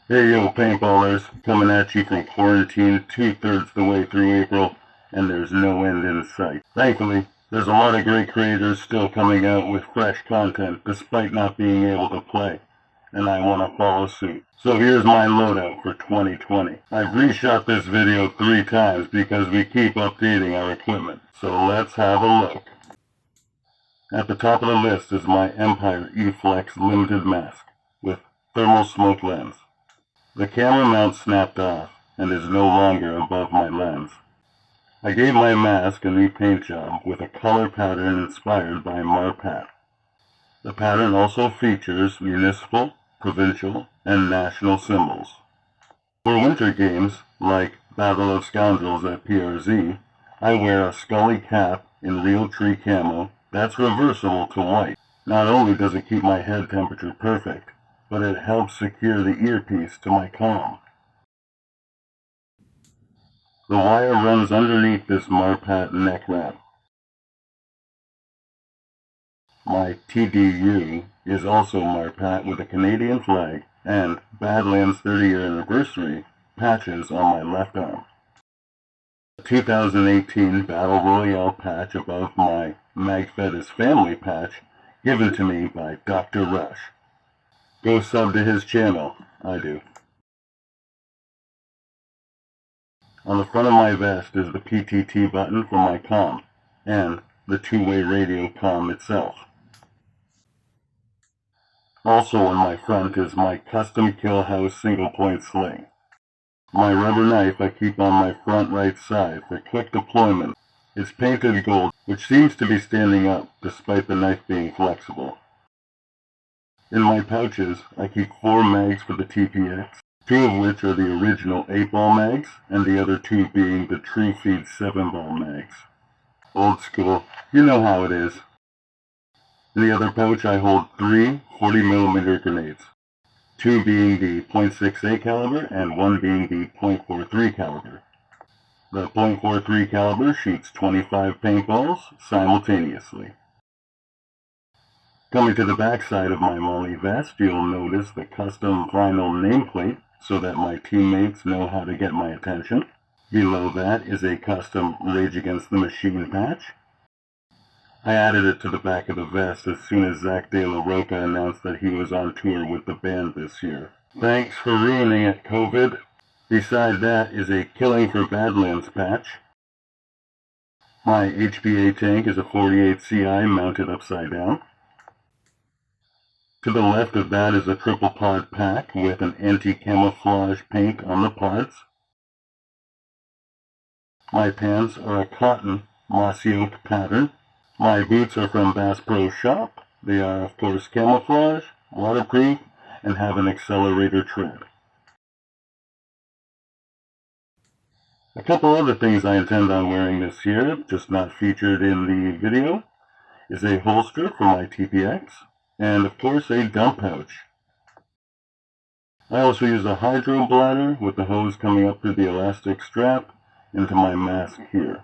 Hey yo, paintballers, coming at you from quarantine 2/3 the way through April, and there's no end in sight. Thankfully, there's a lot of great creators still coming out with fresh content despite not being able to play, and I want to follow suit. So here's my loadout for 2020. I've reshot this video 3 times because we keep updating our equipment, so let's have a look. At the top of the list is my Empire E-Flex limited mask with thermal smoke lens. The camera mount snapped off and is no longer above my lens. I gave my mask a new paint job with a color pattern inspired by Marpat. The pattern also features municipal, provincial, and national symbols. For winter games, like Battle of Scoundrels at PRZ, I wear a Scully cap in real tree camo that's reversible to white. Not only does it keep my head temperature perfect, but it helps secure the earpiece to my comm. The wire runs underneath this Marpat neck wrap. My TDU is also Marpat with a Canadian flag and Badlands 30-year anniversary patches on my left arm. The 2018 Battle Royale patch above my MagFed is Family patch given to me by Dr. Rush. Go sub to his channel, I do. On the front of my vest is the PTT button for my comm, and the two-way radio comm itself. Also on my front is my custom kill house single-point sling. My rubber knife I keep on my front right side for quick deployment. It's painted gold, which seems to be standing up despite the knife being flexible. In my pouches, I keep 4 mags for the TPX, 2 of which are the original 8-ball mags, and the other 2 being the True Feed 7-ball mags. Old school, you know how it is. In the other pouch I hold 3 40mm grenades, 2 being the .68 caliber and 1 being the .43 caliber. The .43 caliber shoots 25 paintballs simultaneously. Coming to the back side of my Molly vest, you'll notice the custom vinyl nameplate so that my teammates know how to get my attention. Below that is a custom Rage Against the Machine patch. I added it to the back of the vest as soon as Zach De La Roca announced that he was on tour with the band this year. Thanks for ruining it, COVID. Beside that is a Killing for Badlands patch. My HPA tank is a 48 CI mounted upside down. To the left of that is a triple pod pack with an anti-camouflage paint on the pods. My pants are a cotton mossy oak pattern. My boots are from Bass Pro Shop. They are of course camouflage, waterproof, and have an accelerator tread. A couple other things I intend on wearing this year, just not featured in the video, is a holster for my TPX, and of course a dump pouch. I also use a hydro bladder with the hose coming up through the elastic strap into my mask here.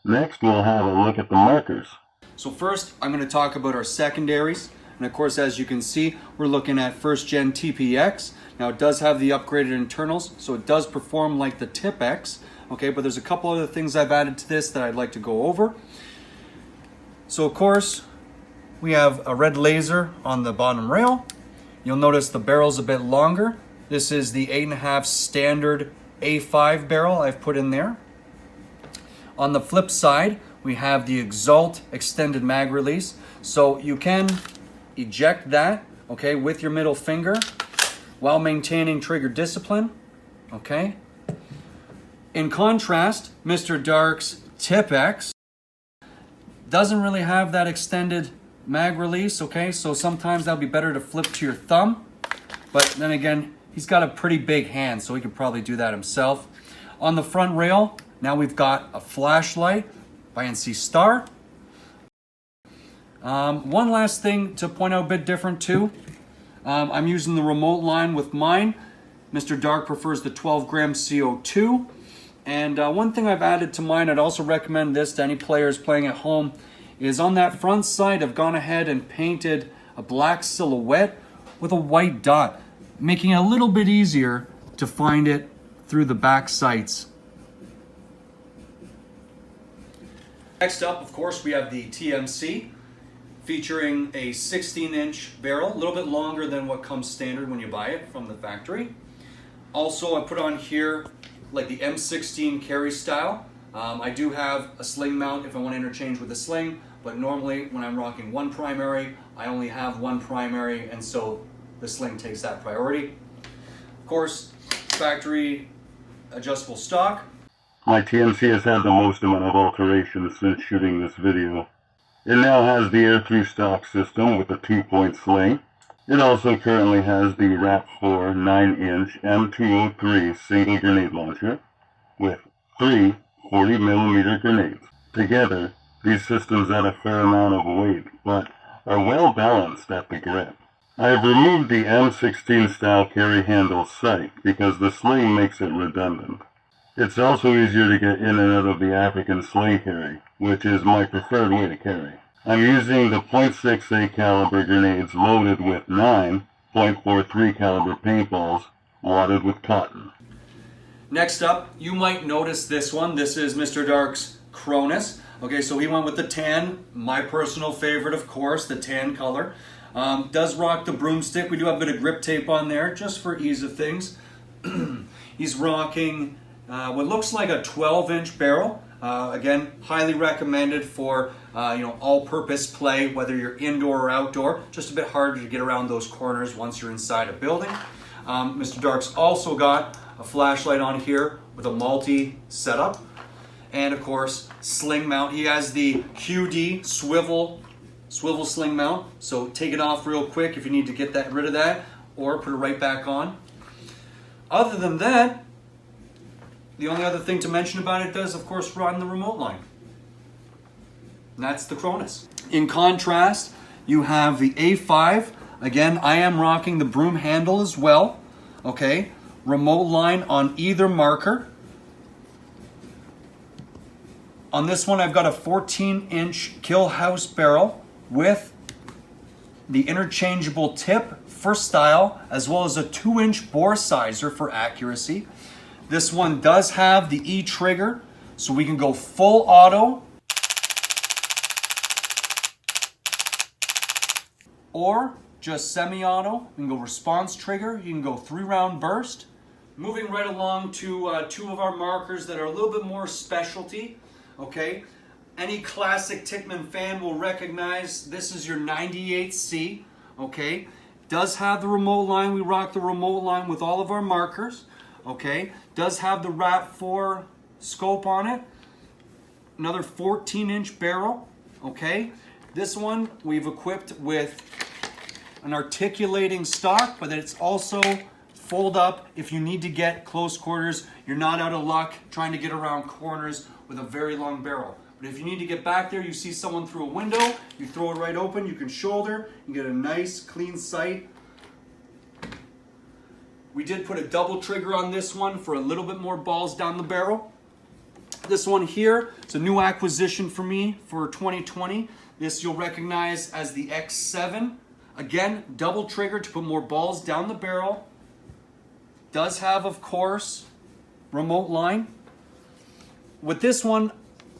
Next we'll have a look at the markers. So first I'm going to talk about our secondaries, and of course as you can see we're looking at first gen TPX. Now it does have the upgraded internals, so it does perform like the TipX, okay, but there's a couple other things I've added to this that I'd like to go over. So of course we have a red laser on the bottom rail. You'll notice the barrel's a bit longer. This is the 8.5 standard A5 barrel I've put in there. On the flip side, we have the Exalt extended mag release. So you can eject that, okay, with your middle finger while maintaining trigger discipline, okay? In contrast, Mr. Dark's TipX doesn't really have that extended mag release, okay? So sometimes that'll be better to flip to your thumb, but then again, he's got a pretty big hand, so he could probably do that himself. On the front rail, now we've got a flashlight by NC Star. One last thing to point out a bit different too. I'm using the remote line with mine. Mr. Dark prefers the 12 gram CO2. And one thing I've added to mine, I'd also recommend this to any players playing at home, is on that front side I've gone ahead and painted a black silhouette with a white dot. making it a little bit easier to find it through the back sights. Next up, of course, we have the TMC, featuring a 16-inch barrel, a little bit longer than what comes standard when you buy it from the factory. Also, I put on here like the M16 carry style. I do have a sling mount if I want to interchange with a sling, but normally when I'm rocking one primary, I only have one primary, and so the sling takes that priority. Of course, factory adjustable stock. My TMC has had the most amount of alterations since shooting this video. It now has the air-thru-stock system with a 2-point sling. It also currently has the RAP4 9-inch M203 single grenade launcher with 3 40mm grenades. Together, these systems add a fair amount of weight, but are well balanced at the grip. I have removed the M16 style carry handle sight because the sling makes it redundant. It's also easier to get in and out of the African sling carry, which is my preferred way to carry. I'm using the .68 caliber grenades loaded with 9 .43 caliber paintballs wadded with cotton. Next up, you might notice this one. This is Mr. Dark's Cronus. Okay, so he went with the tan, my personal favorite, of course, the tan color. Does rock the broomstick. We do have a bit of grip tape on there, just for ease of things. He's rocking what looks like a 12-inch barrel. Again, highly recommended for all-purpose play, whether you're indoor or outdoor. Just a bit harder to get around those corners once you're inside a building. Mr. Dark's also got a flashlight on here with a multi setup, and of course sling mount. He has the QD swivel sling mount, so take it off real quick if you need to get rid of that, or put it right back on. Other than that, the only other thing to mention about it does, of course, run the remote line. And that's the Cronus. In contrast, you have the A5. Again, I am rocking the broom handle as well. Okay, remote line on either marker. On this one, I've got a 14-inch kill house barrel with the interchangeable tip for style, as well as a 2-inch bore sizer for accuracy. This one does have the E trigger, so we can go full auto or just semi-auto. We can go response trigger. You can go 3-round burst. Moving right along to two of our markers that are a little bit more specialty. Okay, any classic Tickman fan will recognize this is your 98C. Okay, does have the remote line. We rock the remote line with all of our markers. Okay, does have the RAP4 scope on it. Another 14-inch barrel. Okay, this one we've equipped with an articulating stock, but it's also fold up if you need to get close quarters. You're not out of luck trying to get around corners with a very long barrel. But if you need to get back there, you see someone through a window, you throw it right open, you can shoulder, you get a nice clean sight. We did put a double trigger on this one for a little bit more balls down the barrel. This one here, it's a new acquisition for me for 2020. This you'll recognize as the X7. Again, double trigger to put more balls down the barrel. Does have, of course, remote line. With this one,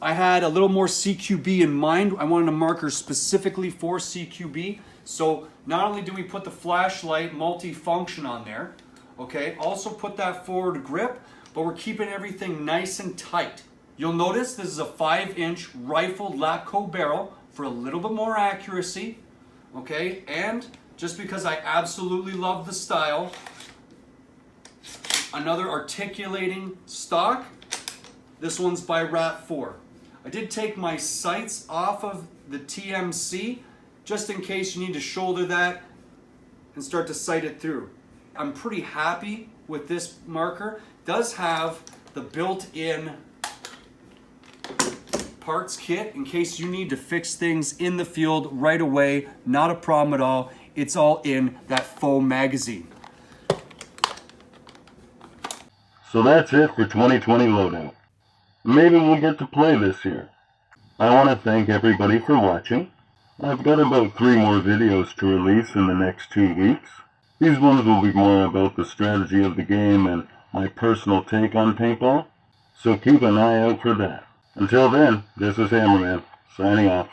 I had a little more CQB in mind. I wanted a marker specifically for CQB. So not only do we put the flashlight multi-function on there, okay, also put that forward grip, but we're keeping everything nice and tight. You'll notice this is a 5-inch rifled Lapco barrel for a little bit more accuracy, okay, and just because I absolutely love the style, another articulating stock. This one's by RAP4. I did take my sights off of the TMC just in case you need to shoulder that and start to sight it through. I'm pretty happy with this marker. It does have the built-in parts kit in case you need to fix things in the field right away. Not a problem at all. It's all in that foam magazine. So that's it for 2020 Loadout. Maybe we'll get to play this year. I want to thank everybody for watching. I've got about 3 more videos to release in the next 2 weeks. These ones will be more about the strategy of the game and my personal take on paintball, so keep an eye out for that. Until then, this is Hammerman, signing off.